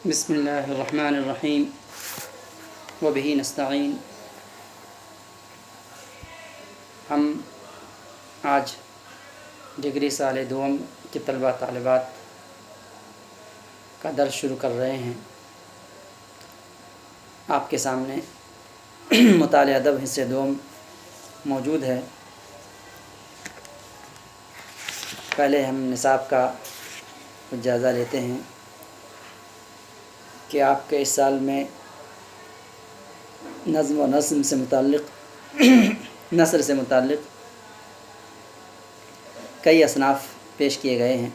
بسم اللہ الرحمن الرحیم وبہ نستعین۔ ہم آج ڈگری سال دوم کے طلبہ طالبات کا درس شروع کر رہے ہیں۔ آپ کے سامنے مطالعہ ادب حصہ دوم موجود ہے۔ پہلے ہم نصاب کا جائزہ لیتے ہیں کہ آپ کے اس سال میں نظم و نثر سے متعلق کئی اصناف پیش کیے گئے ہیں۔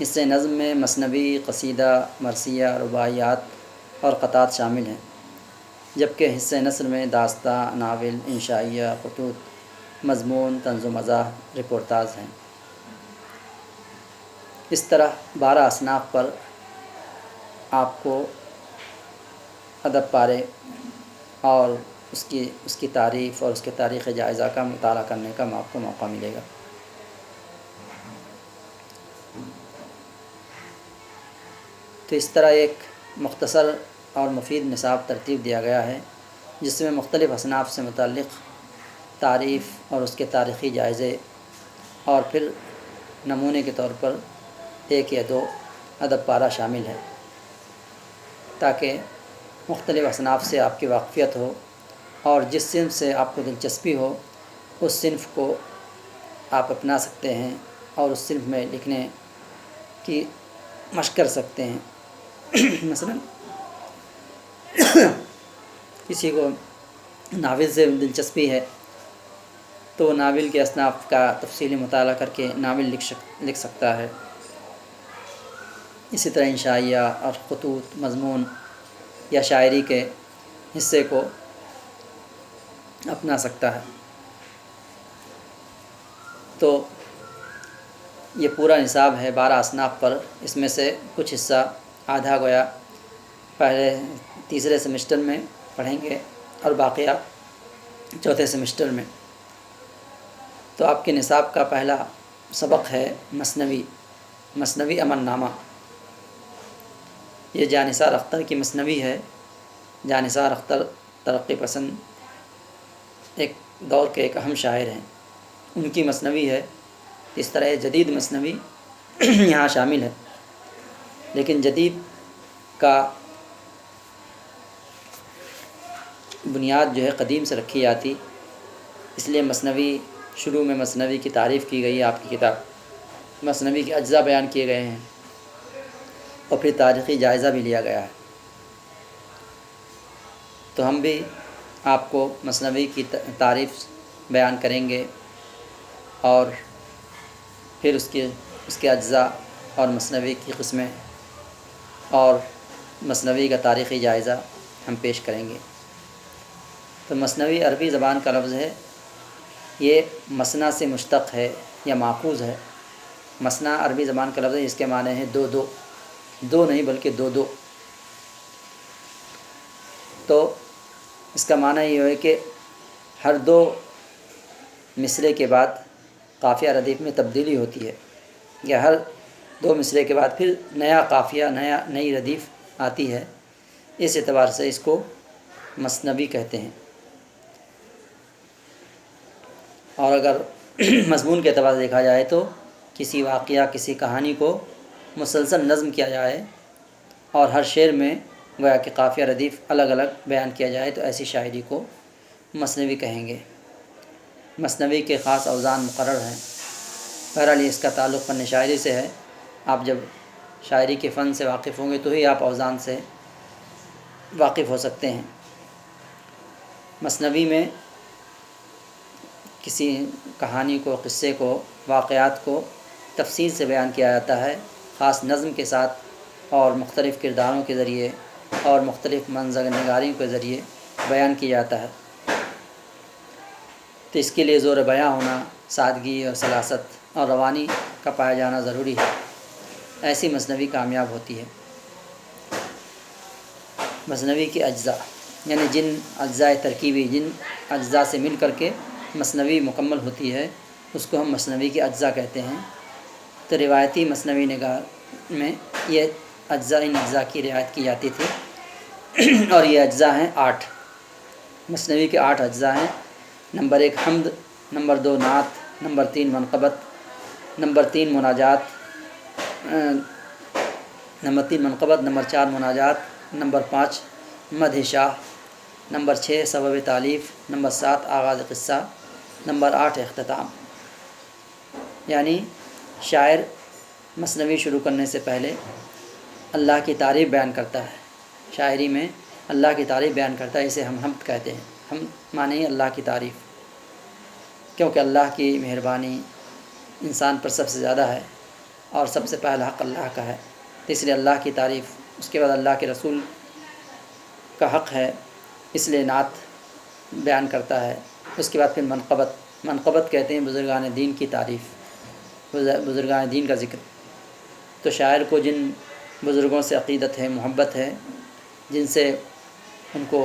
حصہ نظم میں مثنوی، قصیدہ، مرثیہ، رباعیات اور قطعات شامل ہیں، جبکہ حصہ نثر میں داستاں، ناول، انشائیہ، خطوط، مضمون، طنز و مزاح، رپورتاژ ہیں۔ اس طرح 12 اصناف پر آپ کو ادب پارے اور اس کی تعریف اور اس کے تاریخ جائزہ کا مطالعہ کرنے کا آپ کو موقع ملے گا۔ تو اس طرح ایک مختصر اور مفید نصاب ترتیب دیا گیا ہے، جس میں مختلف اصناف سے متعلق تعریف اور اس کے تاریخی جائزے اور پھر نمونے کے طور پر 1 یا 2 ادب پارہ شامل ہے، تاکہ مختلف اصناف سے آپ کی واقفیت ہو اور جس صنف سے آپ کو دلچسپی ہو اس صنف کو آپ اپنا سکتے ہیں اور اس صنف میں لکھنے کی مشق کر سکتے ہیں۔ مثلا کسی کو ناول سے دلچسپی ہے تو وہ ناول کے اصناف کا تفصیلی مطالعہ کر کے ناول لکھ سکتا ہے۔ اسی طرح انشائیہ اور خطوط، مضمون یا شاعری کے حصے کو اپنا سکتا ہے۔ تو یہ پورا نصاب ہے 12 اصناف پر۔ اس میں سے کچھ حصہ آدھا گویا پہلے تیسرے سیمسٹر میں پڑھیں گے اور باقیہ چوتھے سیمسٹر میں۔ تو آپ کے نصاب کا پہلا سبق ہے مثنوی امن نامہ۔ یہ جانثار اختر کی مثنوی ہے۔ جانثار اختر ترقی پسند ایک دور کے ایک اہم شاعر ہیں، ان کی مثنوی ہے۔ اس طرح جدید مثنوی یہاں شامل ہے، لیکن جدید کا بنیاد جو ہے قدیم سے رکھی جاتی، اس لیے مثنوی شروع میں مثنوی کی تعریف کی گئی ہے۔ آپ کی کتاب مثنوی کے اجزاء بیان کیے گئے ہیں اور پھر تاریخی جائزہ بھی لیا گیا ہے۔ تو ہم بھی آپ کو مثنوی کی تعریف بیان کریں گے اور پھر اس کے اجزاء اور مثنوی کی قسمیں اور مثنوی کا تاریخی جائزہ ہم پیش کریں گے۔ تو مثنوی عربی زبان کا لفظ ہے، یہ مثنیٰ سے مشتق ہے یا ماخوذ ہے۔ مثنیٰ عربی زبان کا لفظ ہے، اس کے معنی ہے دو نہیں بلکہ دو۔ تو اس کا معنی یہ ہے کہ ہر 2 مصرعے کے بعد قافیہ ردیف میں تبدیلی ہوتی ہے، یا ہر 2 مصرعے کے بعد پھر نیا قافیہ نئی ردیف آتی ہے۔ اس اعتبار سے اس کو مثنوی کہتے ہیں۔ اور اگر مضمون کے اعتبار سے دیکھا جائے تو کسی واقعہ، کسی کہانی کو مسلسل نظم کیا جائے اور ہر شعر میں گویا کہ قافیہ ردیف الگ الگ بیان کیا جائے تو ایسی شاعری کو مثنوی کہیں گے۔ مثنوی کے خاص اوزان مقرر ہیں۔ بہرحال اس کا تعلق فن شاعری سے ہے۔ آپ جب شاعری کے فن سے واقف ہوں گے تو ہی آپ اوزان سے واقف ہو سکتے ہیں۔ مثنوی میں کسی کہانی کو، قصے کو، واقعات کو تفصیل سے بیان کیا جاتا ہے، خاص نظم کے ساتھ اور مختلف کرداروں کے ذریعے اور مختلف منظر نگاری کے ذریعے بیان کیا جاتا ہے۔ تو اس کے لیے زور بیاں ہونا، سادگی اور سلاست اور روانی کا پایا جانا ضروری ہے، ایسی مثنوی کامیاب ہوتی ہے۔ مثنوی کے اجزاء یعنی جن اجزاء ترکیبی، جن اجزاء سے مل کر کے مثنوی مکمل ہوتی ہے، اس کو ہم مثنوی کے اجزاء کہتے ہیں۔ تو روایتی مثنوی نگار میں یہ اجزاء، ان اجزاء کی رعایت کی جاتی تھی اور یہ اجزاء ہیں 8۔ مثنوی کے 8 اجزاء ہیں۔ نمبر 1 حمد، نمبر 2 نعت، نمبر 3 منقبت، نمبر 3 مناجات، نمبر 4 مناجات، نمبر 5 مدح شاہ، نمبر 6 سبب تعلیف، نمبر 7 آغاز قصہ، نمبر 8 اختتام۔ یعنی شاعر مثنوی شروع کرنے سے پہلے اللہ کی تعریف بیان کرتا ہے، شاعری میں اللہ کی تعریف بیان کرتا ہے، اسے ہم حمد کہتے ہیں۔ حمد معنی اللہ کی تعریف، کیونکہ اللہ کی مہربانی انسان پر سب سے زیادہ ہے اور سب سے پہلا حق اللہ کا ہے، تو اس لیے اللہ کی تعریف، اس کے بعد اللہ کے رسول کا حق ہے، اس لیے نعت بیان کرتا ہے۔ اس کے بعد پھر منقبت کہتے ہیں بزرگان دین کی تعریف، بزرگان دین کا ذکر۔ تو شاعر کو جن بزرگوں سے عقیدت ہے، محبت ہے، جن سے ان کو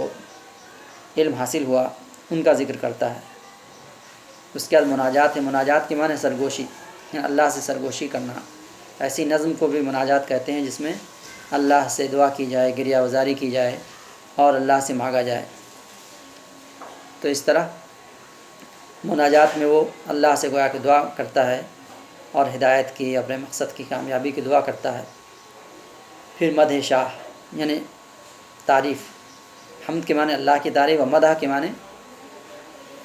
علم حاصل ہوا، ان کا ذکر کرتا ہے۔ اس کے بعد مناجات ہے، مناجات کے معنی سرگوشی، یعنی اللہ سے سرگوشی کرنا۔ ایسی نظم کو بھی مناجات کہتے ہیں جس میں اللہ سے دعا کی جائے، گریہ وزاری کی جائے اور اللہ سے مانگا جائے۔ تو اس طرح مناجات میں وہ اللہ سے گویا کہ دعا کرتا ہے اور ہدایت کی، اپنے مقصد کی کامیابی کی دعا کرتا ہے۔ پھر مدح شاہ یعنی تعریف، حمد کے معنی اللہ کی تعریف اور مدح کے معنی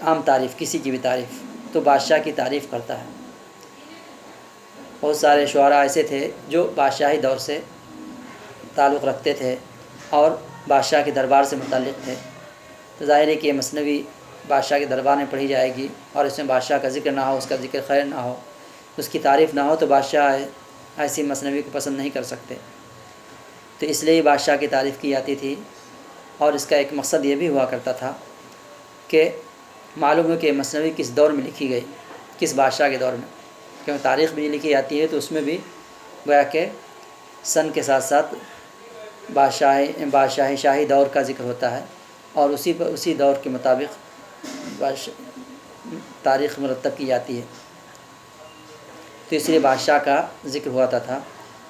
عام تعریف، کسی کی بھی تعریف، تو بادشاہ کی تعریف کرتا ہے۔ بہت سارے شعراء ایسے تھے جو بادشاہی دور سے تعلق رکھتے تھے اور بادشاہ کے دربار سے متعلق تھے، تو ظاہر ہے کہ یہ مثنوی بادشاہ کے دربار میں پڑھی جائے گی اور اس میں بادشاہ کا ذکر نہ ہو، اس کا ذکر خیر نہ ہو، اس کی تعریف نہ ہو، تو بادشاہ ایسی مثنوی کو پسند نہیں کر سکتے۔ تو اس لیے بادشاہ کی تعریف کی جاتی تھی، اور اس کا ایک مقصد یہ بھی ہوا کرتا تھا کہ معلوم ہو کہ مثنوی کس دور میں لکھی گئی، کس بادشاہ کے دور میں، کیونکہ تاریخ بھی لکھی جاتی ہے تو اس میں بھی گویا کہ سن کے ساتھ ساتھ شاہی دور کا ذکر ہوتا ہے، اور اسی دور کے مطابق تاریخ مرتب کی جاتی ہے۔ تو اس لیے بادشاہ کا ذکر ہوا تھا،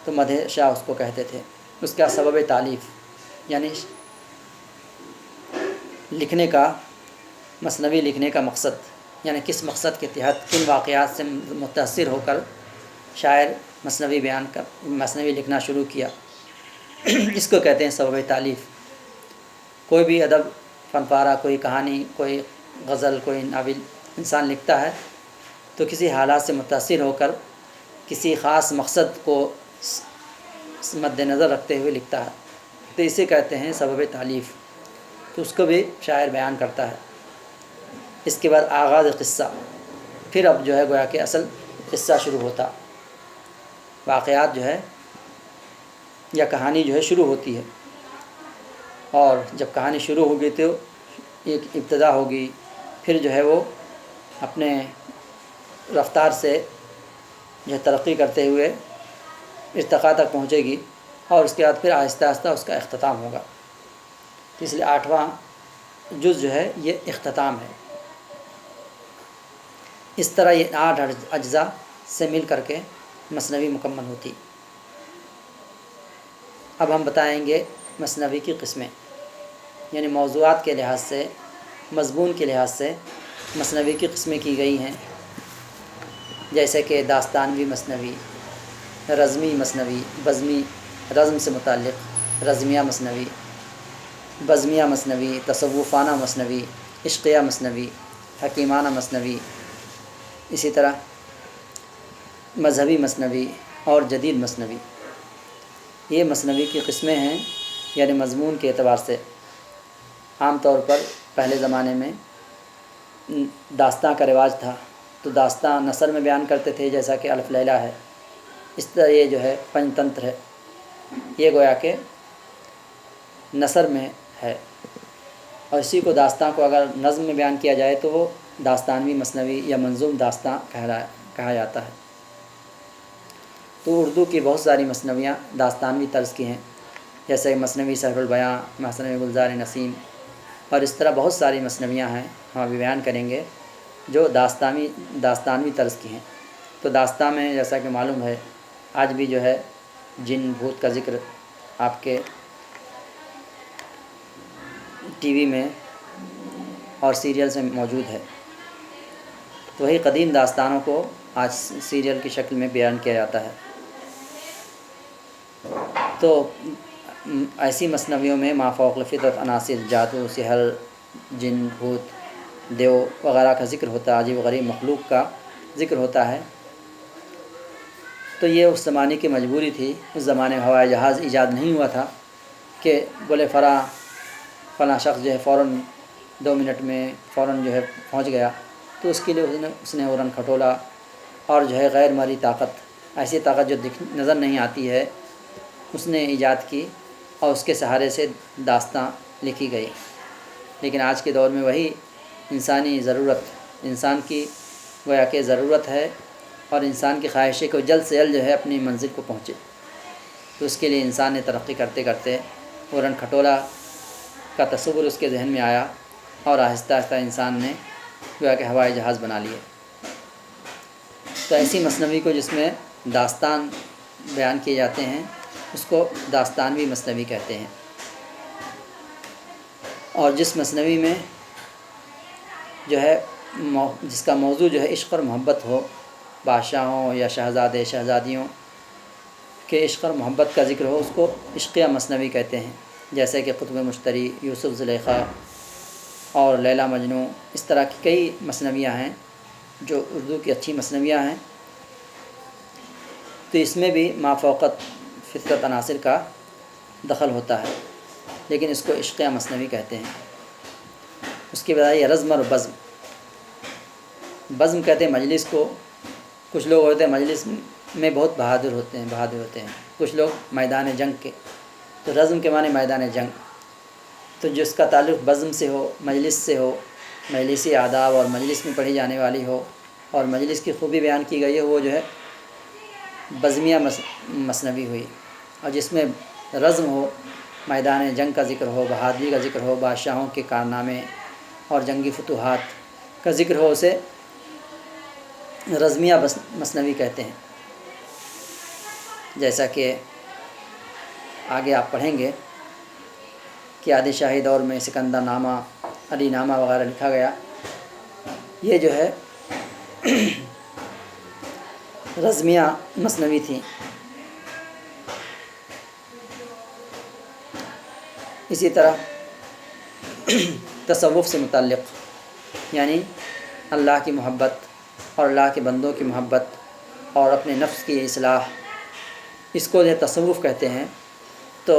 تو مدح شاہ اس کو کہتے تھے۔ اس کا سبب تالیف یعنی لکھنے کا، مثنوی لکھنے کا مقصد، یعنی کس مقصد کے تحت، کن واقعات سے متاثر ہو کر شاعر مثنوی لکھنا شروع کیا، اس کو کہتے ہیں سبب تالیف۔ کوئی بھی ادب فن پارہ، کوئی کہانی، کوئی غزل، کوئی ناول انسان لکھتا ہے تو کسی حالات سے متاثر ہو کر کسی خاص مقصد کو مد نظر رکھتے ہوئے لکھتا ہے، تو اسے کہتے ہیں سبب تالیف۔ تو اس کو بھی شاعر بیان کرتا ہے۔ اس کے بعد آغاز قصہ، پھر اب جو ہے گویا کہ اصل قصہ شروع ہوتا، واقعات جو ہے یا کہانی جو ہے شروع ہوتی ہے، اور جب کہانی شروع ہوگی تو ایک ابتدا ہوگی، پھر جو ہے وہ اپنے رفتار سے جو ہے ترقی کرتے ہوئے ارتقاء تک پہنچے گی، اور اس کے بعد پھر آہستہ آہستہ اس کا اختتام ہوگا۔ اس لیے 8واں جز جو ہے یہ اختتام ہے۔ اس طرح یہ 8 اجزاء سے مل کر کے مثنوی مکمل ہوتی۔ اب ہم بتائیں گے مثنوی کی قسمیں، یعنی موضوعات کے لحاظ سے، مضمون کے لحاظ سے مثنوی کی قسمیں کی گئی ہیں، جیسے کہ داستانوی مثنوی، رزمی مثنوی، بزمی رزم سے متعلق رزمیہ مثنوی، بزمیہ مثنوی، تصوفانہ مثنوی، عشقیہ مثنوی، حکیمانہ مثنوی، اسی طرح مذہبی مثنوی اور جدید مثنوی۔ یہ مثنوی کی قسمیں ہیں، یعنی مضمون کے اعتبار سے۔ عام طور پر پہلے زمانے میں داستاں کا رواج تھا، تو داستاں نثر میں بیان کرتے تھے، جیسا کہ الف لیلہ ہے۔ اس طرح یہ جو ہے پنچ تنتر ہے، یہ گویا کہ نثر میں ہے، اور اسی کو داستاں کو اگر نظم میں بیان کیا جائے تو وہ داستانوی مثنوی یا منظوم داستاں کہا جاتا ہے۔ تو اردو کی بہت ساری مثنویاں داستانوی طرز کی ہیں، جیسے مثنوی سحر البیاں، مثنوی گلزار نسیم، اور اس طرح بہت ساری مثنویاں ہیں، ہم ابھی بیان کریں گے جو داستانوی طرز کی ہیں۔ تو داستان میں جیسا کہ معلوم ہے آج بھی جو ہے جن بھوت کا ذکر آپ کے ٹی وی میں اور سیریلز میں موجود ہے، تو وہی قدیم داستانوں کو آج سیریل کی شکل میں بیان کیا جاتا ہے۔ تو ایسی مثنویوں میں ما فوق الفطرت عناصر، جادو، سحر، جن، بھوت، دیو وغیرہ کا ذکر ہوتا ہے، عجیب و غریب مخلوق کا ذکر ہوتا ہے۔ تو یہ اس زمانے کی مجبوری تھی، اس زمانے میں ہوائی جہاز ایجاد نہیں ہوا تھا کہ بولے فلاں شخص جو ہے فوراً 2 منٹ میں فوراً جو ہے پہنچ گیا، تو اس کے لیے اس نے اورن کھٹولا اور جو ہے غیر مرئی طاقت، ایسی طاقت جو نظر نہیں آتی ہے، اس نے ایجاد کی اور اس کے سہارے سے داستاں لکھی گئی۔ لیکن آج کے دور میں وہی انسانی ضرورت، انسان کی گویا کہ ضرورت ہے، اور انسان کی خواہش ہے کہ وہ جلد سے جلد جو ہے اپنی منزل کو پہنچے۔ تو اس کے لیے انسان نے ترقی کرتے کرتے اورن کھٹولا کا تصور اس کے ذہن میں آیا، اور آہستہ آہستہ انسان نے گویا کہ ہوائی جہاز بنا لیے۔ تو ایسی مثنوی کو جس میں داستان بیان کیے جاتے ہیں، اس کو داستانوی مثنوی کہتے ہیں۔ اور جس مثنوی میں جو ہے جس کا موضوع جو ہے عشق اور محبت ہو، بادشاہوں یا شہزادے شہزادیوں کے عشق اور محبت کا ذکر ہو، اس کو عشقیہ مثنوی کہتے ہیں۔ جیسے کہ قطب مشتری، یوسف زلیخا اور لیلا مجنوں، اس طرح کی کئی مثنویاں ہیں جو اردو کی اچھی مثنویاں ہیں۔ تو اس میں بھی ما فوقت فطرت عناصر کا دخل ہوتا ہے، لیکن اس کو عشقیہ مثنوی کہتے ہیں۔ اس کی بجائے رزم اور بزم، بزم کہتے ہیں مجلس کو۔ کچھ لوگ ہوتے ہیں مجلس میں بہت بہادر ہوتے ہیں، کچھ لوگ میدان جنگ کے، تو رزم کے معنی میدان جنگ۔ تو جس کا تعلق بزم سے ہو، مجلس سے ہو، مجلسی آداب اور مجلس میں پڑھی جانے والی ہو، اور مجلس کی خوبی بیان کی گئی ہے، وہ جو ہے بزمیہ مثنوی ہوئی۔ اور جس میں رزم ہو، میدان جنگ کا ذکر ہو، بہادری کا ذکر ہو، بادشاہوں کے کارنامے اور جنگی فتوحات کا ذکر ہو، اسے رزمیہ مثنوی کہتے ہیں۔ جیسا کہ آگے آپ پڑھیں گے کہ عادل شاہی دور میں سکندر نامہ، علی نامہ وغیرہ لکھا گیا، یہ جو ہے رزمیہ مثنوی تھی۔ اسی طرح تصوف سے متعلق، یعنی اللہ کی محبت اور اللہ کے بندوں کی محبت اور اپنے نفس کی اصلاح، اس کو جو تصوف کہتے ہیں۔ تو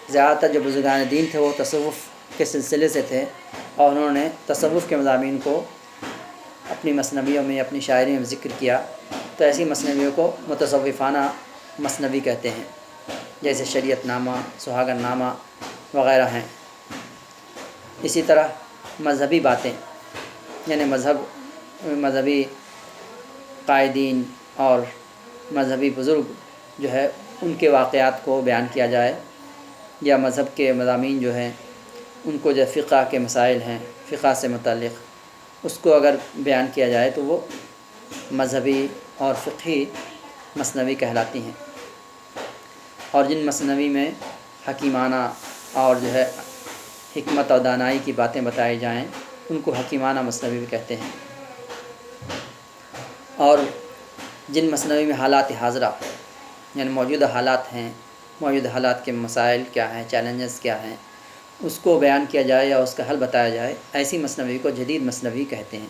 زیادہ تر جو بزرگان دین تھے وہ تصوف کے سلسلے سے تھے، اور انہوں نے تصوف کے مضامین کو اپنی مثنویوں میں، اپنی شاعری میں ذکر کیا۔ تو ایسی مثنویوں کو متصوفانہ مثنوی کہتے ہیں، جیسے شریعت نامہ، سہاگن نامہ وغیرہ ہیں۔ اسی طرح مذہبی باتیں، یعنی مذہبی قائدین اور مذہبی بزرگ جو ہے ان کے واقعات کو بیان کیا جائے، یا مذہب کے مضامین جو ہیں ان کو، جو فقہ کے مسائل ہیں، فقہ سے متعلق اس کو اگر بیان کیا جائے تو وہ مذہبی اور فقہی مثنوی کہلاتی ہیں۔ اور جن مثنوی میں حکیمانہ اور جو ہے حکمت اور دانائی کی باتیں بتائی جائیں، ان کو حکیمانہ مثنوی بھی کہتے ہیں۔ اور جن مثنوی میں حالات حاضرہ، یعنی موجودہ حالات ہیں، موجودہ حالات کے مسائل کیا ہیں، چیلنجز کیا ہیں، اس کو بیان کیا جائے یا اس کا حل بتایا جائے، ایسی مثنوی کو جدید مثنوی کہتے ہیں،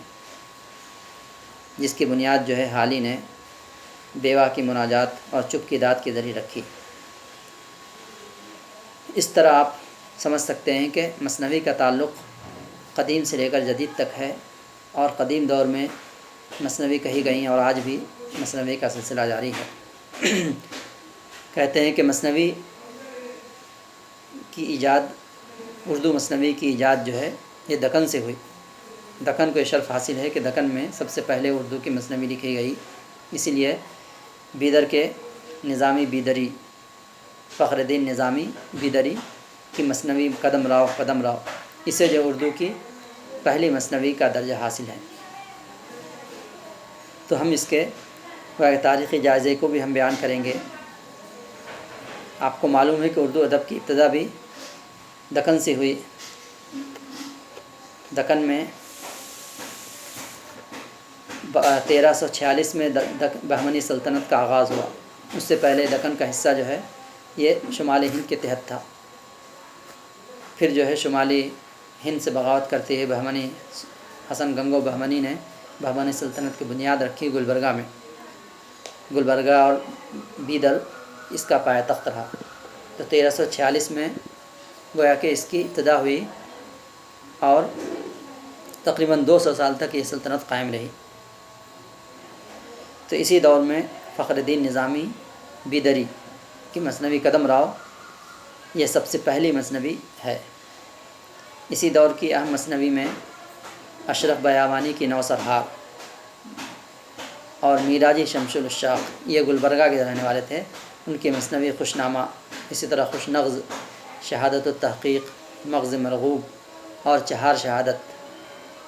جس کی بنیاد جو ہے حالی نے بیوہ کی مناجات اور چپ کی داد کے ذریعے رکھی۔ اس طرح آپ سمجھ سکتے ہیں کہ مثنوی کا تعلق قدیم سے لے کر جدید تک ہے، اور قدیم دور میں مثنوی کہی گئیں اور آج بھی مثنوی کا سلسلہ جاری ہے۔ کہتے ہیں کہ مثنوی کی ایجاد، اردو مثنوی کی ایجاد جو ہے یہ دکن سے ہوئی۔ دکن کو یہ شرف حاصل ہے کہ دکن میں سب سے پہلے اردو کی مثنوی لکھی گئی، اسی لیے بیدر کے نظامی بیدری، فخر الدین نظامی بیدری کی مثنوی قدم راؤ قدم راؤ، اسے جو اردو کی پہلی مثنوی کا درجہ حاصل ہے۔ تو ہم اس کے تاریخی جائزے کو بھی ہم بیان کریں گے آپ کو معلوم ہے کہ اردو ادب کی ابتدا بھی دکن سے ہوئی۔ دکن میں 1346 میں بہمنی سلطنت کا آغاز ہوا۔ اس سے پہلے دکن کا حصہ جو ہے یہ شمالی ہند کے تحت تھا۔ پھر جو ہے شمالی ہند سے بغاوت کرتے ہوئے بہمنی حسن گنگو بہمنی نے بہمنی سلطنت کی بنیاد رکھی گلبرگہ میں۔ گلبرگہ اور بیدر اس کا پایہ تخت رہا۔ تو 1346 میں گویا کہ اس کی ابتدا ہوئی اور تقریباً 200 سال تک یہ سلطنت قائم رہی۔ تو اسی دور میں فخر الدین نظامی بیدری کی مثنوی قدم راؤ یہ سب سے پہلی مثنوی ہے۔ اسی دور کی اہم مثنوی میں اشرف بیابانی کی نوسرہار اور میراجی شمس الاشاق یہ گلبرگہ کے رہنے والے تھے، ان کی مثنوی خوشنامہ، اسی طرح خوش نغز، شہادت التحقیق، مغز مرغوب اور چہار شہادت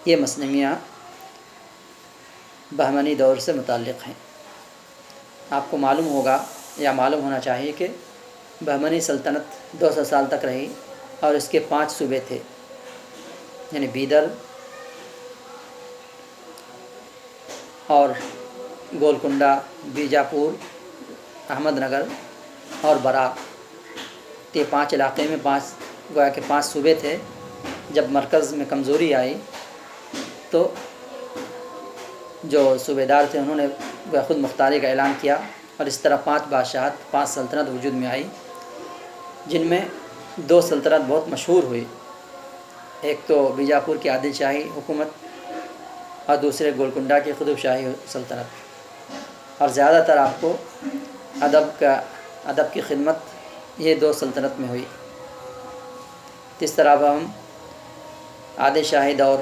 یہ مثنویاں بہمنی دور سے متعلق ہیں۔ آپ کو معلوم ہوگا یا معلوم ہونا چاہیے کہ بہمنی سلطنت 200 سال تک رہی اور اس کے 5 صوبے تھے، یعنی بیدر اور گولکنڈہ، بیجاپور، احمد نگر اور برا۔ یہ 5 علاقے میں گویا کہ 5 صوبے تھے۔ جب مرکز میں کمزوری آئی تو جو صوبے دار تھے انہوں نے خود مختاری کا اعلان کیا اور اس طرح 5 بادشاہت، 5 سلطنت وجود میں آئی، جن میں 2 سلطنت بہت مشہور ہوئی۔ ایک تو بیجاپور کی عادل شاہی حکومت اور دوسرے گولکنڈہ کی قطب شاہی سلطنت، اور زیادہ تر آپ کو ادب کی خدمت یہ 2 سلطنت میں ہوئی۔ اس طرح اب ہم عادل شاہی دور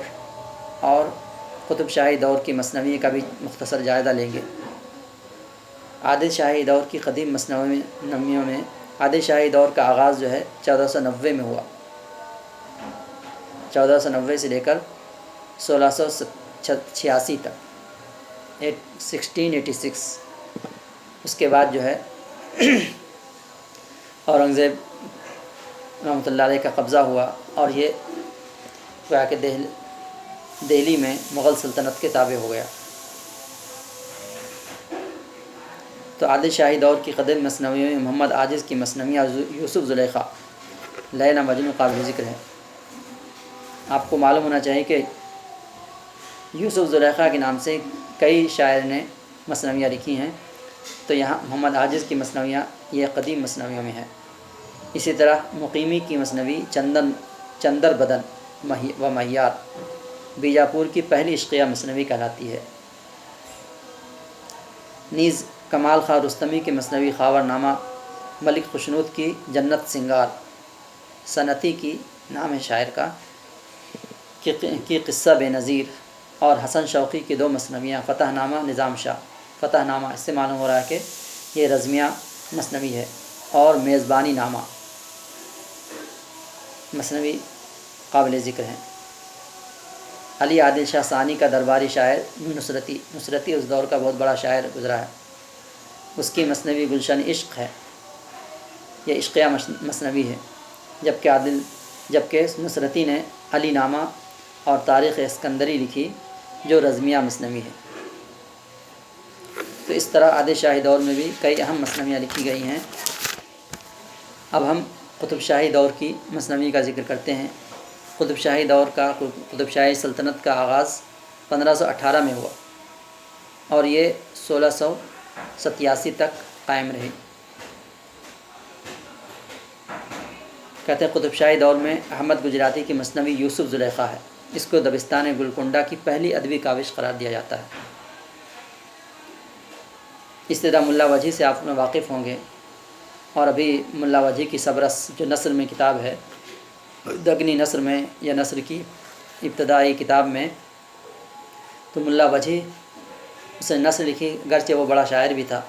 اور قطب شاہی دور کی مثنوی کا بھی مختصر جائزہ لیں گے۔ عادل شاہی دور کی قدیم مثنویوں میں عادل شاہی دور کا آغاز جو ہے 1490 میں ہوا۔ 1490 سے لے کر 1686 تک 1686۔ اس کے بعد جو ہے اورنگزیب رحمۃ اللہ علیہ کا قبضہ ہوا اور یہ گویا کہ دہلی میں مغل سلطنت کے تابع ہو گیا۔ تو عادل شاہی دور کی قدیم مثنویوں میں محمد عاجز کی مثنوی اور یوسف زلیخا، لیلا مجنوں قابل ذکر ہے۔ آپ کو معلوم ہونا چاہیے کہ یوسف زلیخا کے نام سے کئی شاعر نے مثنویاں لکھی ہیں، تو یہاں محمد عاجز کی مثنویاں یہ قدیم مثنویوں میں ہیں۔ اسی طرح مقیمی کی مثنوی چندر بدن و مہیار بیجاپور کی پہلی عشقیہ مثنوی کہلاتی ہے۔ نیز کمال خاں رستمی کی مثنوی خاور نامہ، ملک خشنود کی جنت سنگار، صنعتی کی نام ہے شاعر کا کی قصہ بے نظیر، اور حسن شوقی کی 2 مثنویاں فتح نامہ نظام شاہ۔ فتح نامہ اس سے معلوم ہو رہا ہے کہ یہ رزمیہ مثنوی ہے، اور میزبانی نامہ مثنوی قابل ذکر ہیں۔ علی عادل شاہ ثانی کا درباری شاعر نصرتی اس دور کا بہت بڑا شاعر گزرا ہے، اس کی مثنوی گلشن عشق ہے، یہ عشقیہ مثنوی ہے، جبکہ نصرتی نے علی نامہ اور تاریخ اسکندری لکھی جو رزمیہ مثنوی ہے۔ تو اس طرح عادل شاہی دور میں بھی کئی اہم مثنویاں لکھی گئی ہیں۔ اب ہم قطب شاہی دور کی مثنوی کا ذکر کرتے ہیں۔ قطب شاہی سلطنت کا آغاز 1518 میں ہوا اور یہ 1687 تک قائم رہی۔ کہتے ہیں قطب شاہی دور میں احمد گجراتی کی مثنوی یوسف زلیخا ہے، اس کو دبستان گلکنڈہ کی پہلی ادبی کاوش قرار دیا جاتا ہے۔ اس طرح ملا وجھی سے آپ واقف ہوں گے، اور ابھی ملا وجھی کی سبرس جو نثر میں کتاب ہے، دگنی نثر میں یا نثر کی ابتدائی کتاب میں، تو ملا وجھی اس نے نثر لکھی، گرچہ وہ بڑا شاعر بھی تھا،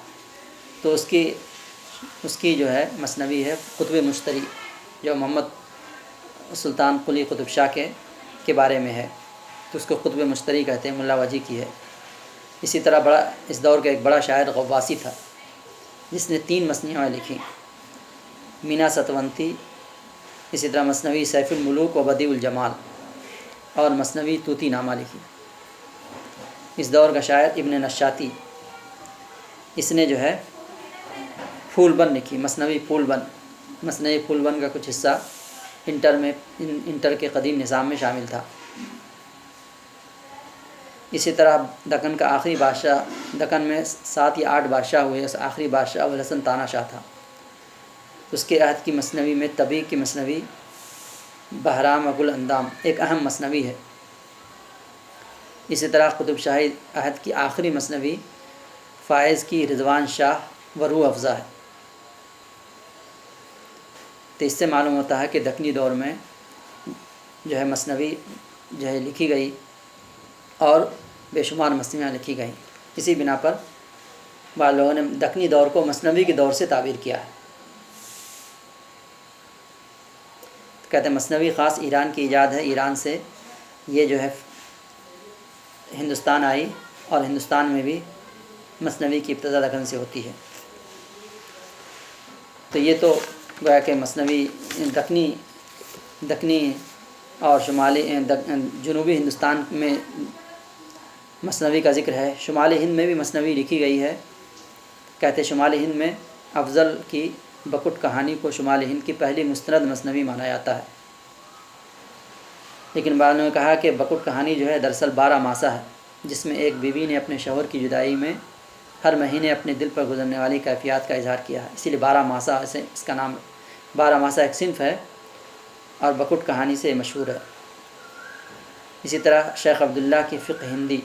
تو اس کی جو ہے مثنوی ہے قطب مشتری، جو محمد سلطان قلی قطب شاہ کے بارے میں ہے، تو اس کو قطب مشتری کہتے ہیں، ملا وجھی کی ہے۔ اسی طرح اس دور کا ایک بڑا شاعر غواصی تھا، جس نے 3 مثنویاں لکھی۔ مینا ستونتی، اسی طرح مثنوی سیف الملوک و بدیع الجمال اور مثنوی طوطی نامہ لکھی۔ اس دور کا شاعر ابن نشاطی، اس نے جو ہے پھول بن لکھی، مثنوی پھول بن۔ مثنوی پھول بن کا کچھ حصہ انٹر کے قدیم نظام میں شامل تھا۔ اسی طرح دکن کا آخری بادشاہ، دکن میں 7 یا 8 بادشاہ ہوئے، اس آخری بادشاہ ابوالحسن تانا شاہ تھا۔ اس کے عہد کی مثنوی میں طبیع کی مثنوی بہرام ابو الاندام ایک اہم مثنوی ہے۔ اسی طرح قطب شاہی عہد کی آخری مثنوی فائز کی رضوان شاہ و روح افزا ہے۔ تو اس سے معلوم ہوتا ہے کہ دکنی دور میں جو ہے مثنوی جو ہے لکھی گئی اور بے شمار مثنویاں لکھی گئیں۔ اسی بنا پر بعض لوگوں نے دکنی دور کو مثنوی کے دور سے تعبیر کیا ہے۔ کہتے ہیں مثنوی خاص ایران کی ایجاد ہے، ایران سے یہ جو ہے ہندوستان آئی اور ہندوستان میں بھی مثنوی کی ابتدا دکن سے ہوتی ہے۔ تو یہ تو گویا کہ مثنوی دکنی اور شمالی جنوبی ہندوستان میں مثنوی کا ذکر ہے۔ شمالی ہند میں بھی مثنوی لکھی گئی ہے۔ کہتے شمالی ہند میں افضل کی بکٹ کہانی کو شمالی ہند کی پہلی مستند مثنوی مانا جاتا ہے، لیکن بعض نے کہا کہ بکٹ کہانی جو ہے دراصل 12 ماسہ ہے، جس میں ایک بیوی نے اپنے شوہر کی جدائی میں ہر مہینے اپنے دل پر گزرنے والی کیفیات کا اظہار کیا ہے، اسی لیے 12 ماسہ سے اس کا نام 12 ماسہ ایک صنف ہے اور بکٹ کہانی سے مشہور ہے۔ اسی طرح شیخ عبداللہ کی فقہ ہندی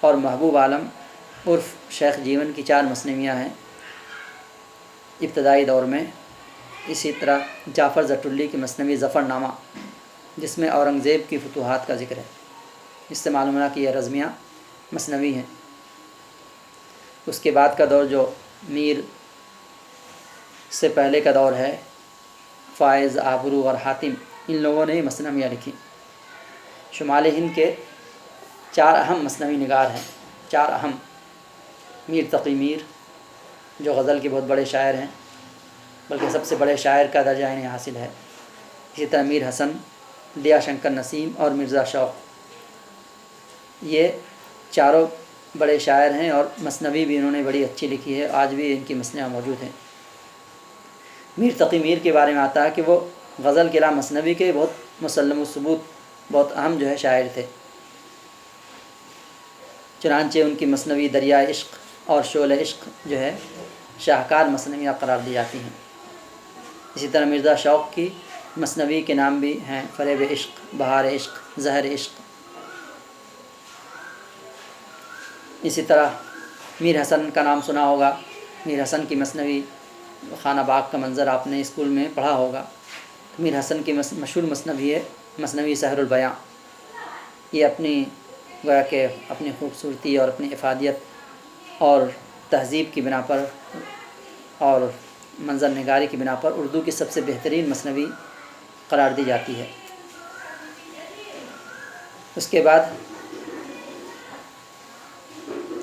اور محبوب عالم عرف شیخ جیون کی 4 مثنویاں ہیں ابتدائی دور میں۔ اسی طرح جعفر زٹلی کی مثنوی ظفر نامہ، جس میں اورنگزیب کی فتوحات کا ذکر ہے، اس سے معلوم ہوا کہ یہ رزمیہ مثنوی ہیں۔ اس کے بعد کا دور جو میر سے پہلے کا دور ہے، فائز، آبرو اور حاتم، ان لوگوں نے ہی مثنویاں لکھی۔ شمالی ہند کے 4 اہم مثنوی نگار ہیں، 4 اہم: میر تقی میر جو غزل کے بہت بڑے شاعر ہیں، بلکہ سب سے بڑے شاعر کا درجہ انہیں حاصل ہے۔ اسی طرح میر حسن، دیا شنکر نسیم اور مرزا شوق، یہ چاروں بڑے شاعر ہیں اور مثنوی بھی انہوں نے بڑی اچھی لکھی ہے، آج بھی ان کی مثنویاں موجود ہیں۔ میر تقی میر کے بارے میں آتا ہے کہ وہ غزل کے علاوہ مثنوی کے بہت مسلم الثبوت، بہت اہم جو ہے شاعر تھے۔ چنانچہ ان کی مثنوی دریائے عشق اور شعلہ عشق جو ہے شاہکار مثنویاں قرار دی جاتی ہیں۔ اسی طرح مرزا شوق کی مثنوی کے نام بھی ہیں فریب عشق، بہار عشق، زہر عشق۔ اسی طرح میر حسن کا نام سنا ہوگا، میر حسن کی مثنوی خانہ باغ کا منظر آپ نے اسکول میں پڑھا ہوگا۔ میر حسن کی مشہور مثنوی ہے مثنوی سحر البیاں۔ یہ گویا کہ اپنی خوبصورتی اور اپنی افادیت اور تہذیب کی بنا پر اور منظر نگاری کی بنا پر اردو کی سب سے بہترین مثنوی قرار دی جاتی ہے۔ اس کے بعد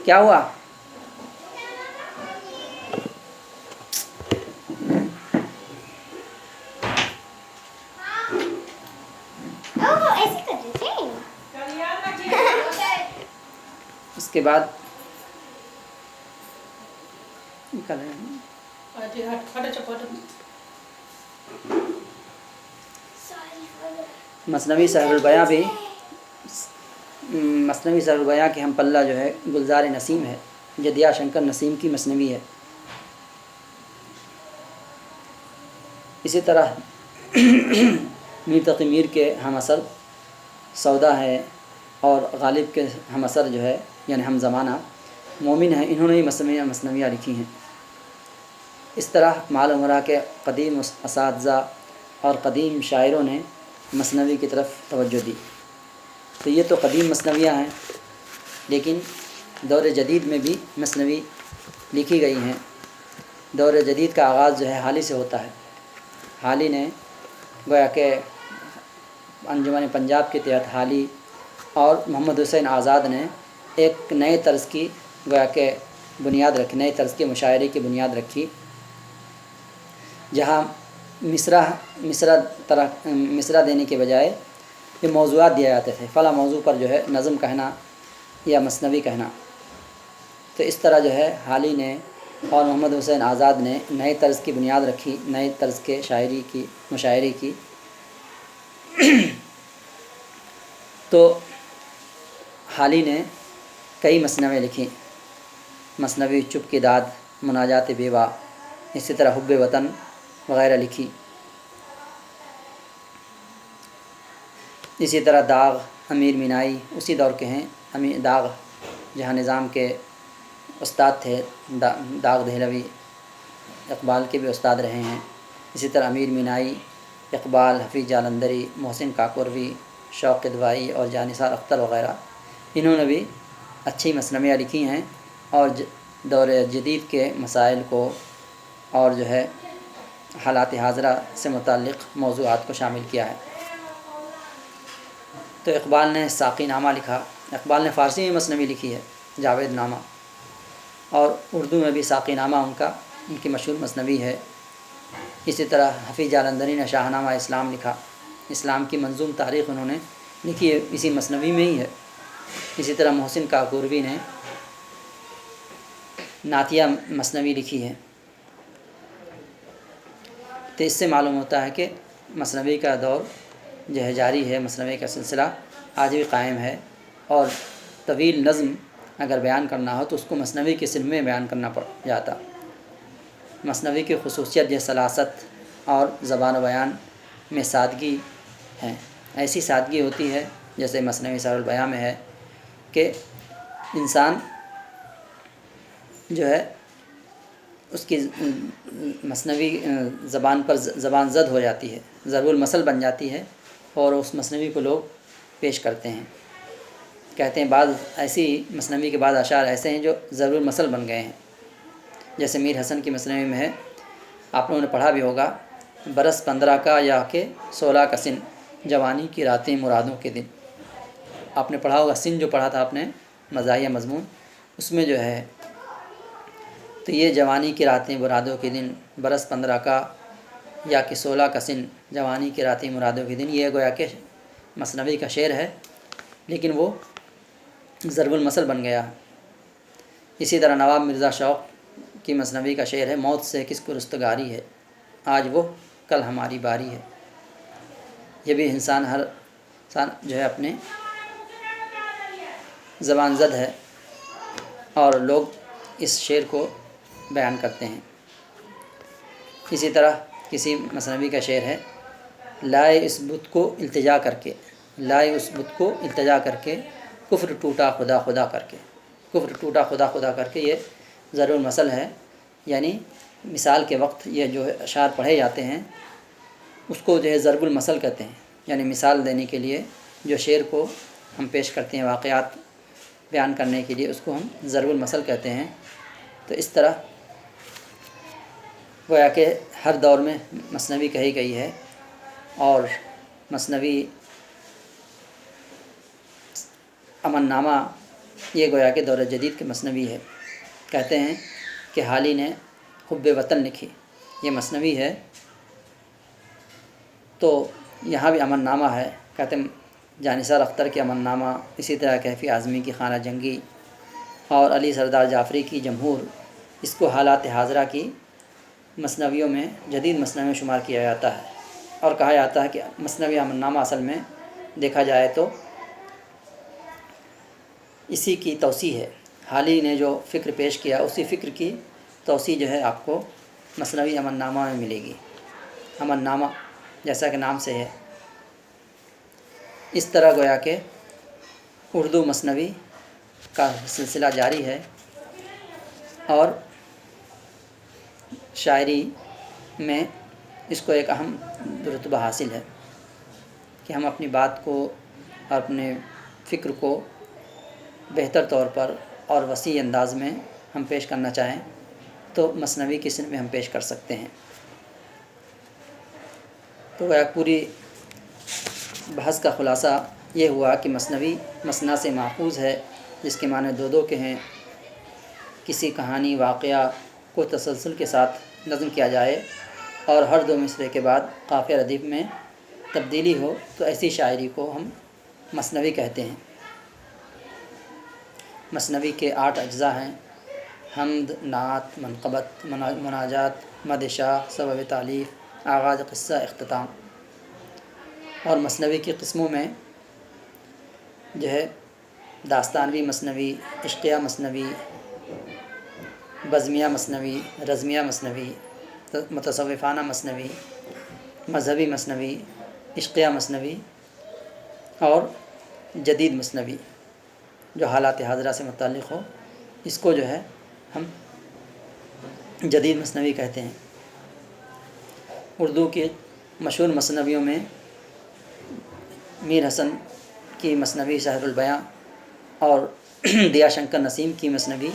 کیا ہوا؟ اس کے بعد مثنوی سحر البیاں بھی، مثنوی سحر البیاں کی ہم پلہ جو ہے گلزار نسیم ہے، جو دیا شنکر نسیم کی مثنوی ہے۔ اسی طرح میر تقی میر کے ہم اثر سودا ہے اور غالب کے ہم اثر جو ہے یعنی ہم زمانہ مومن ہیں، انہوں نے ہی مثنویاں لکھی ہیں۔ اس طرح معلوم ہو رہا کہ قدیم اساتذہ اور قدیم شاعروں نے مثنوی کی طرف توجہ دی۔ تو یہ تو قدیم مثنویاں ہیں، لیکن دور جدید میں بھی مثنوی لکھی گئی ہیں۔ دور جدید کا آغاز جو ہے حالی سے ہوتا ہے۔ حالی نے گویا کہ انجمن پنجاب کے تحت حالی اور محمد حسین آزاد نے ایک نئے طرز کی گویا کہ بنیاد رکھی، نئے طرز کے مشاعرے کی بنیاد رکھی، جہاں مصرع دینے کے بجائے یہ موضوعات دیا جاتے تھے، فلاں موضوع پر جو ہے نظم کہنا یا مثنوی کہنا۔ تو اس طرح جو ہے حالی نے اور محمد حسین آزاد نے نئے طرز کی بنیاد رکھی، نئے طرز کے مشاعری کی۔ تو حالی نے کئی مثنویں لکھی، مثنوی چپ کی داد، مناجات بیوہ، اسی طرح حب وطن وغیرہ لکھی۔ اسی طرح داغ، امیر مینائی اسی دور کے ہیں۔ داغ جہاں نظام کے استاد تھے، داغ دہلوی اقبال کے بھی استاد رہے ہیں۔ اسی طرح امیر مینائی، اقبال، حفیظ جالندھری، محسن کاکوروی، شوق ادوائی اور جانثار اختر وغیرہ، انہوں نے بھی اچھی مثنویاں لکھی ہیں اور دور جدید کے مسائل کو اور جو ہے حالات حاضرہ سے متعلق موضوعات کو شامل کیا ہے۔ تو اقبال نے ساقی نامہ لکھا۔ اقبال نے فارسی میں مثنوی لکھی ہے، جاوید نامہ، اور اردو میں بھی ساقی نامہ ان کی مشہور مثنوی ہے۔ اسی طرح حفیظ جالندھری نے شاہ نامہ اسلام لکھا، اسلام کی منظوم تاریخ انہوں نے لکھی ہے، اسی مثنوی میں ہی ہے۔ اسی طرح محسن کاکوروی نے نعتیہ مثنوی لکھی ہے۔ تو اس سے معلوم ہوتا ہے کہ مثنوی کا دور جو ہے جاری ہے، مثنوی کا سلسلہ آج بھی قائم ہے، اور طویل نظم اگر بیان کرنا ہو تو اس کو مثنوی کے سلم میں بیان کرنا پڑ جاتا۔ مثنوی کی خصوصیت جو سلاست اور زبان و بیان میں سادگی ہے، ایسی سادگی ہوتی ہے جیسے مثنوی سیر البیاں میں ہے کہ انسان جو ہے اس کی مثنوی زبان پر زبان زد ہو جاتی ہے، ضرب المثل بن جاتی ہے، اور اس مثنوی کو لوگ پیش کرتے ہیں۔ کہتے ہیں بعض ایسی مثنوی کے بعض اشعار ایسے ہیں جو ضرب المثل بن گئے ہیں، جیسے میر حسن کی مثنوی میں ہے، آپ لوگوں نے پڑھا بھی ہوگا، برس 15 کا یا کہ 16 کا سن، جوانی کی راتیں مرادوں کے دن۔ آپ نے پڑھا ہوگا، سن جو پڑھا تھا آپ نے مزاحیہ مضمون، اس میں جو ہے تو یہ جوانی کی راتیں مرادوں کے دن، برس 15 کا یا کہ 16 کا سن، جوانی کی راتیں مرادوں کے دن، یہ گویا کہ مثنوی کا شعر ہے، لیکن وہ ضرب المثل بن گیا۔ اسی طرح نواب مرزا شوق کی مثنوی کا شعر ہے، موت سے کس کو رستگاری ہے، آج وہ کل ہماری باری ہے۔ یہ بھی ہر انسان جو ہے اپنے زبان زد ہے، اور لوگ اس شعر کو بیان کرتے ہیں۔ اسی طرح کسی مثنوی کا شعر ہے، لائے اس بت کو التجا کر کے، لائے اس بت کو التجا کر کے، کفر ٹوٹا خدا خدا کر کے، کفر ٹوٹا خدا خدا کر کے، یہ ضرب المثل ہے، یعنی مثال کے وقت یہ جو اشعار پڑھے جاتے ہیں اس کو جو ہے ضرب المثل کہتے ہیں، یعنی مثال دینے کے لیے جو شعر کو ہم پیش کرتے ہیں، واقعات بیان کرنے کے لیے، اس کو ہم ضرب المثل کہتے ہیں۔ تو اس طرح گویا کہ ہر دور میں مثنوی کہی گئی ہے، اور مثنوی امن نامہ یہ گویا کہ دور جدید کے مثنوی ہے۔ کہتے ہیں کہ حالی نے حب وطن لکھی، یہ مثنوی ہے، تو یہاں بھی امن نامہ ہے۔ کہتے ہیں جانثار اختر کے امن نامہ، اسی طرح کیفی اعظمی کی خانہ جنگی اور علی سردار جعفری کی جمہور، اس کو حالات حاضرہ کی مثنویوں میں، جدید مثنوی میں شمار کیا جاتا ہے، اور کہا جاتا ہے کہ مثنوی امن نامہ اصل میں دیکھا جائے تو اسی کی توسیع ہے۔ حالی نے جو فکر پیش کیا اسی فکر کی توسیع جو ہے آپ کو مثنوی امن نامہ میں ملے گی۔ امن نامہ جیسا کہ نام سے ہے، اس طرح گویا کہ اردو مثنوی کا سلسلہ جاری ہے، اور شاعری میں اس کو ایک اہم رتبہ حاصل ہے کہ ہم اپنی بات کو اور اپنے فکر کو بہتر طور پر اور وسیع انداز میں ہم پیش کرنا چاہیں تو مثنوی کی صنف میں ہم پیش کر سکتے ہیں۔ تو پوری بحث کا خلاصہ یہ ہوا کہ مثنوی مثنیٰ سے ماخوذ ہے، جس کے معنی دو کے ہیں۔ کسی کہانی واقعہ کو تسلسل کے ساتھ نظم کیا جائے اور ہر دو مصرعے کے بعد قافیہ ردیف میں تبدیلی ہو تو ایسی شاعری کو ہم مثنوی کہتے ہیں۔ مثنوی کے 8 اجزاء ہیں: حمد، نعت، منقبت، مناجات، مدح شاہ، سبب تعلیف، آغاز قصہ، اختتام۔ اور مثنوی کی قسموں میں جو ہے داستانوی مثنوی، عشقیہ مثنوی، بزمیہ مثنوی، رزمیہ مثنوی، متصوفانہ مثنوی، مذہبی مثنوی، عشقیہ مثنوی اور جدید مثنوی جو حالات حاضرہ سے متعلق ہو، اس کو جو ہے ہم جدید مثنوی کہتے ہیں۔ اردو کے مشہور مثنویوں میں میر حسن کی مثنوی شہر البیاں اور دیا شنکر نسیم کی مثنوی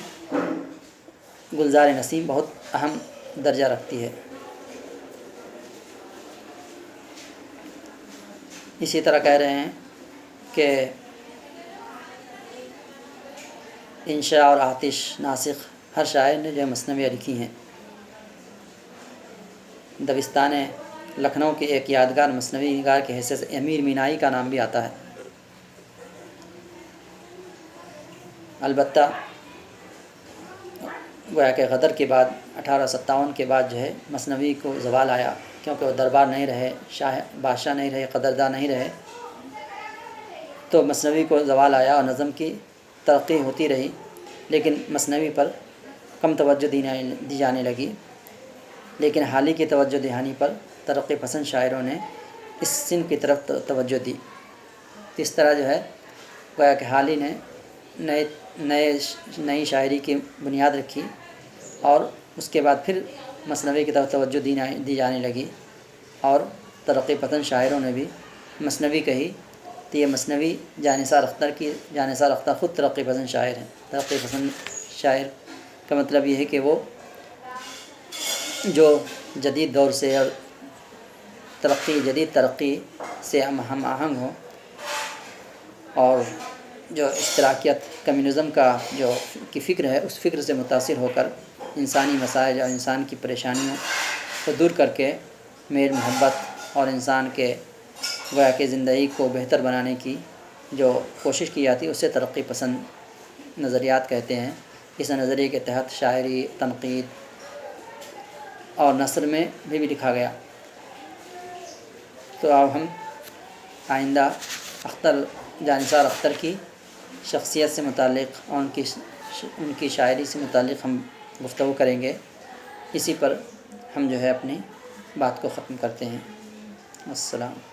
گلزار نسیم بہت اہم درجہ رکھتی ہے۔ اسی طرح کہہ رہے ہیں کہ انشاء اور آتش، ناسخ ہر شاعر نے جو ہے مثنویاں لکھی ہیں۔ دبستان لکھنؤ کے ایک یادگار مثنوی نگار کی حیثیت سے امیر مینائی کا نام بھی آتا ہے۔ البتہ گویا کہ غدر کے بعد 1857 کے بعد جو ہے مثنوی کو زوال آیا، کیونکہ وہ دربار نہیں رہے، شاہ بادشاہ نہیں رہے، قدرداں نہیں رہے، تو مثنوی کو زوال آیا اور نظم کی ترقی ہوتی رہی، لیکن مثنوی پر کم توجہ دی جانے لگی۔ لیکن حالی کی توجہ دہانی پر ترقی پسند شاعروں نے اس صنف کی طرف توجہ دی۔ اس طرح جو ہے گویا کہ حالی نے نئی شاعری کی بنیاد رکھی اور اس کے بعد پھر مثنوی کی طرف توجہ دی جانے لگی، اور ترقی پسند شاعروں نے بھی مثنوی کہی تو یہ مثنوی جانثار اختر خود ترقی پسند شاعر ہیں۔ ترقی پسند شاعر کا مطلب یہ ہے کہ وہ جو جدید دور سے اور جدید ترقی سے ہم آہنگ ہوں، اور جو اشتراکیت کمیونزم کی فکر ہے، اس فکر سے متاثر ہو کر انسانی مسائل اور انسان کی پریشانیوں کو دور کر کے میل محبت اور انسان کے گویا کہ زندگی کو بہتر بنانے کی جو کوشش کی جاتی ہے اسے ترقی پسند نظریات کہتے ہیں۔ اس نظریے کے تحت شاعری، تنقید اور نثر میں بھی لکھا گیا۔ تو اب ہم آئندہ جانثار اختر کی شخصیت سے متعلق اور ان کی شاعری سے متعلق ہم گفتگو کریں گے۔ اسی پر ہم جو ہے اپنی بات کو ختم کرتے ہیں۔ السلام۔